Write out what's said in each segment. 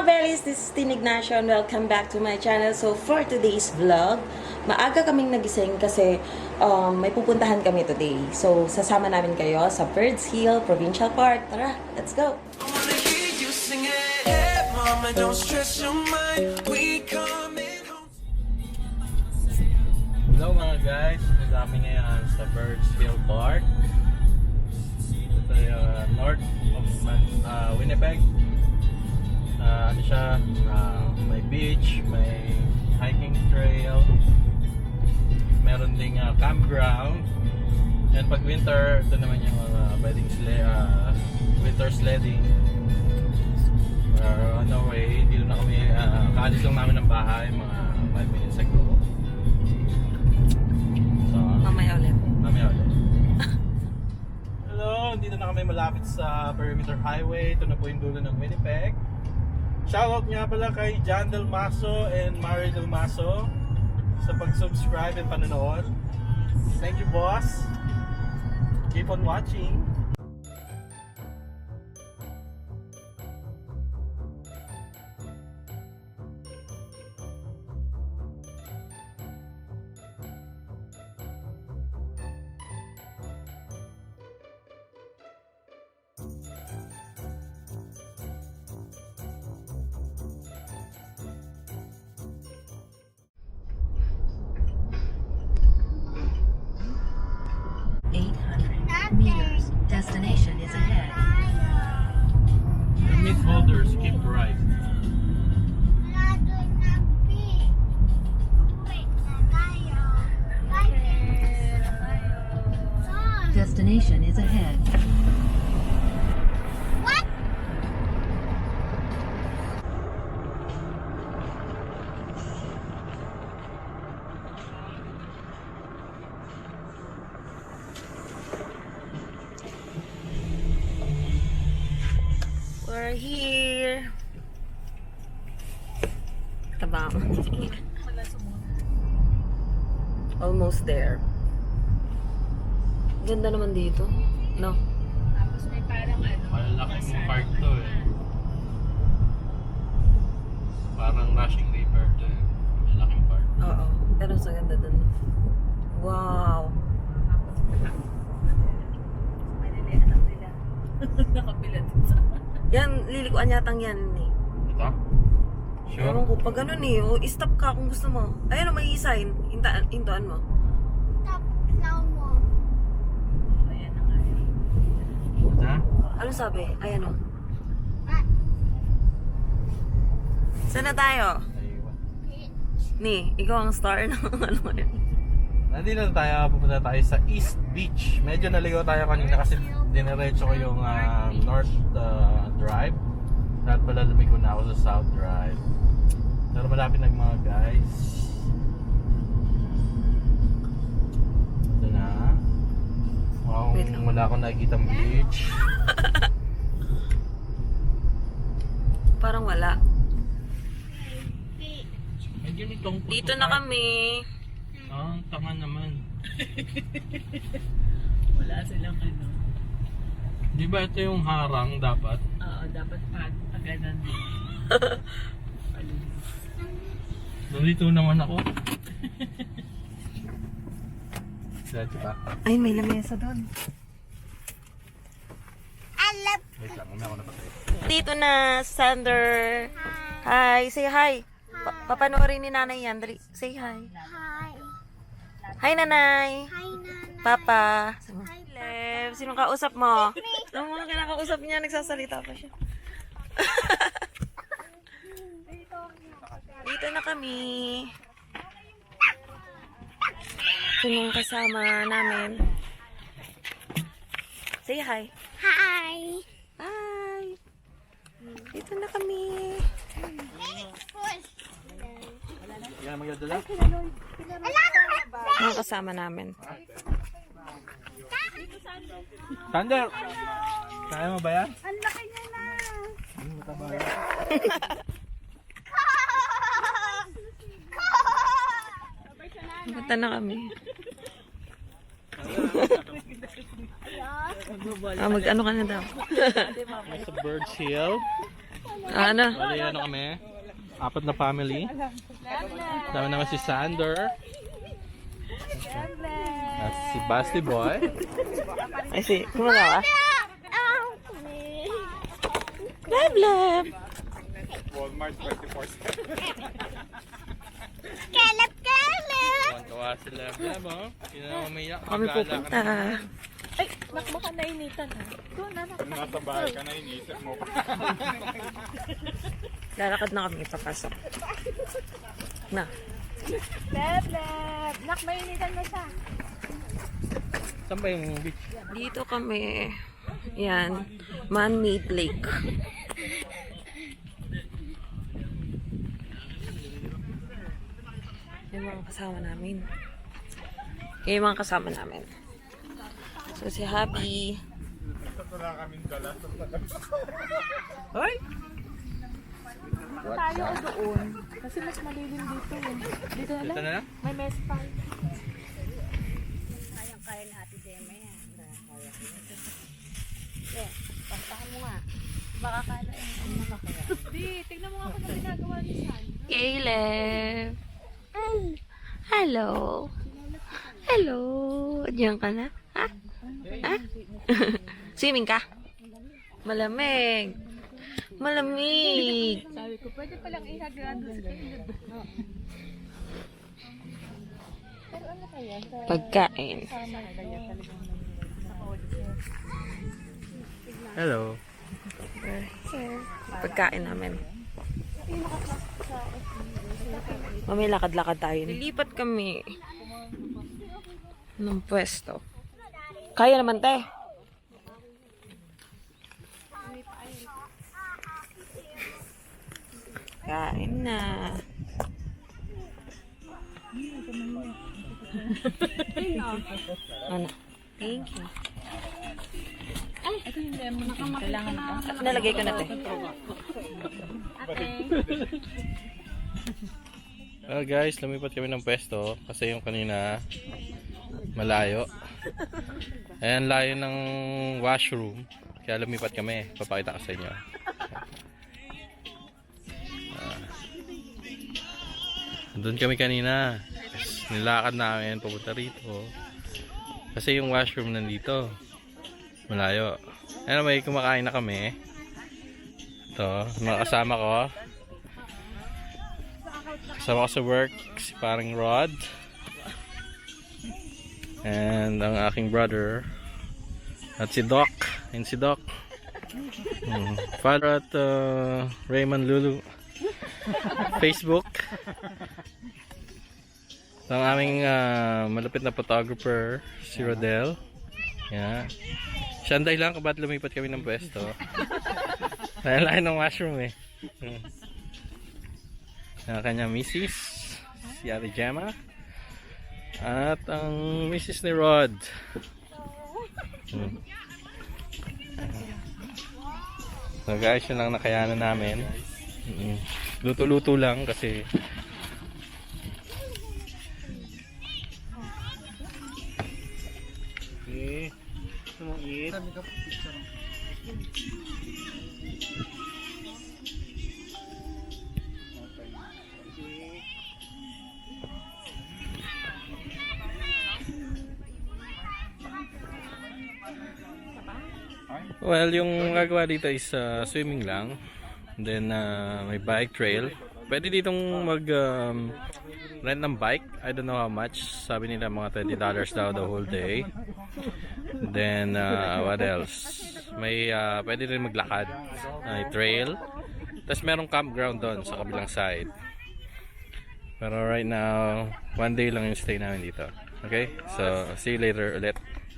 Bellies, this is Ignacio and welcome back to my channel. So for today's vlog, maaga kaming nagising kasi may pupuntahan kami today. So sasama namin kayo sa Provincial, Provincial Park. Tara, let's go! Hello mga guys, nandami ngayon sa Provincial Park. Ito yung north of Winnipeg. Ano siya, may beach, may hiking trail, meron ding campground, and pag winter, ito naman yung pwedeng winter sledding. On our way, dito na kami, kaalis lang namin ng bahay mga 5 minutes ago. So, Mamaya ulit. Hello, dito na kami malapit sa Perimeter Highway. Ito na po yung dulo ng Winnipeg. Shoutout nga pala kay John Del Maso and Mari Del Maso sa pag-subscribe and panonood. Thank you, boss. Keep on watching. Meters. Destination is ahead. The meat holders keep right. Destination is ahead. We're here. Tabang. Almost there. Ganda naman dito. No? Tapos may parang ano, Malaking park to eh. Parang rushing river to eh. Malaking park. Oo. Pero sa ganda dun. Wow. maliliit anak nila. Nakapila dun sa... Yan, lilikuan yatang yan eh. Ito? Sure? Ewan ko, pag ganun eh. O, stop ka kung gusto mo. Ayan o, may sign. Hintuan mo. Ayan na nga eh. Ha? Ano sabi? Ayan o. Saan na tayo? Ayun. Ni, ikaw ang star ng ano yun. Nandito na tayo, pupunta tayo sa East Beach. Medyo naligaw tayo kanina kasi diniretso ko yung North Drive. Dapat pala lumigo na ako sa South Drive. Pero malapit na mga guys. Ito na. Wow, Wait lang. wala akong nakikitang beach. Parang wala. Medyo nitong puso Dito na park. kami. Ah, tanga naman. Wala silang ano. Di ba ito yung harang dapat? Oo, dapat paganan din. Nandito naman ako. Diretso pa. Ay, may lamesa doon. Wait lang, umaya ako na patay. Dito na, Sander. Hi, say hi. Papanoorin ni nanay yan. Dali, say hi. Hi, nanay. Hi, Nana. Papa. Hi, Lev. Sinong kausap mo? Ang mga kinakausap niya, nagsasalita pa siya. Dito na kami. Sinong kasama namin? Say hi. Hi. Hi. Dito na kami. Yan, magdadala. Mga kasama namin. Thunder! Kaya mo ba yan? Ang laki niya na. Mataba yan. Punta na kami. Mag-ano ka na daw. Sa Birds Hill. Ano? Bali, ano kami? 4 na family. Dami naman si Sander. At si Basti Boy. Ay, si. Kumagawa? Love, love. Walmart 24/7. Kalap, kalap. Kawa sila. Love, oh. Hindi na umiyak. Kami pupunta. Ay, baka nainitan ha. Doon na. Nasa bahay ka na, iniisip mo pa. Lalakad na kami papasok. Na. Lab, lab. Nak, mainitan na siya. Saan ba yung beach? Dito kami. Yan. Man-made lake. Yung mga kasama namin. Yung mga kasama namin. So, si Happy. Wala kaming dala. Hoy! Tayo o doon. Kasi mas malilim dito eh. Dito na Ito lang. na lang? May mess pa. Di, tignan mo nga kung ano ginagawa ni San. Caleb! Hello! Hello! Diyan ka na? Ha? Ha? Swimming ka? Malamig! Malamig! Sabi ko, pwede palang ihagrado si Caleb. Pero ano kaya? Pagkain. Sama kaya talagang Hello. Pagkain namin. Mami, lakad-lakad tayo. Lilipat kami ng pwesto. Kaya naman, te. Kain na. Ano? Thank you. ito yung lemon. Kailangan mo. Nalagay ko na, te. Well guys, lumipat kami ng pwesto kasi yung kanina malayo. Ayan, layo ng washroom. Kaya lumipat kami. Papakita ko sa inyo. Doon kami kanina. Nilakad namin papunta rito. Kasi yung washroom nandito. Malayo. Ayan, may kumakain na kami. Ito, mga kasama ko. Kasama ko sa work, si parang Rod. And ang aking brother. At si Doc. And si Doc. Father at Raymond Lulu. Facebook. Ang aming malapit na photographer, si Rodel. Yeah. Siya ang dahilan kung ba't lumipat kami ng pwesto. Dahil lahat ng washroom eh. Ang kanyang misis, si Ate Gemma. At ang misis ni Rod. So guys, yun lang nakayanan namin. Luto-luto lang kasi well, yung gagawa dito is swimming lang. Then may bike trail. Pwede ditong mag rent ng bike. I don't know how much. Sabi nila mga $20 daw the whole day. Then what else? May pwede rin maglakad. May trail. Tapos merong campground doon sa kabilang side. Pero right now, one day lang yung stay namin dito. Okay? So, see you later ulit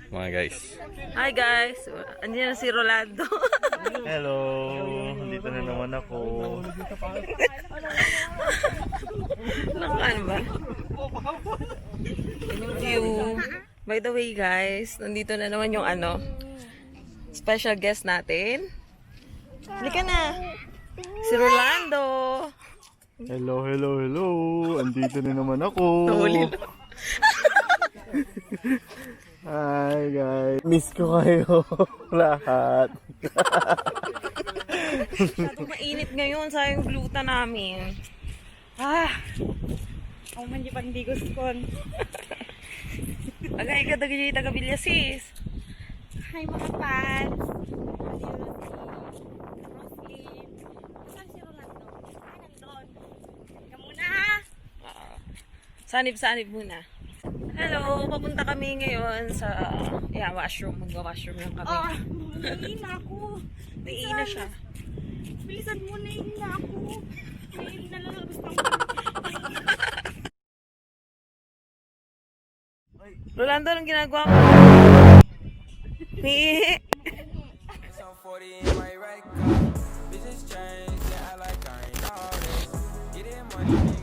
mga guys. Hi guys! Andiyan na si Rolando. Hello! Dito na naman ako. Ano ba? Yung view. By the way guys, nandito na naman yung special guest natin. Halika na! Si Rolando! Hello, hello, hello. Andito na naman ako. Nahuli na. Hi guys. Miss ko kayo lahat. Masyadong mainit ngayon sa yung gluta namin. Ako man di pang digos kon. Agay ka dagay tagabilya sis. Hi mga fans. Roslyn. Saan si Rolando? Nandun. Ikaw muna ha. Sanib-sanib muna. Hello, papunta kami ngayon sa washroom. Mag-washroom lang kami. Naiina ako. Naiina siya. Bilisan mo, naiina ako. Nalalabas pa ako. Rolando, anong ginagawa mo? Ni. Some 40 in my right car. Bitches change, yeah, I like I ain't all this. Get it money.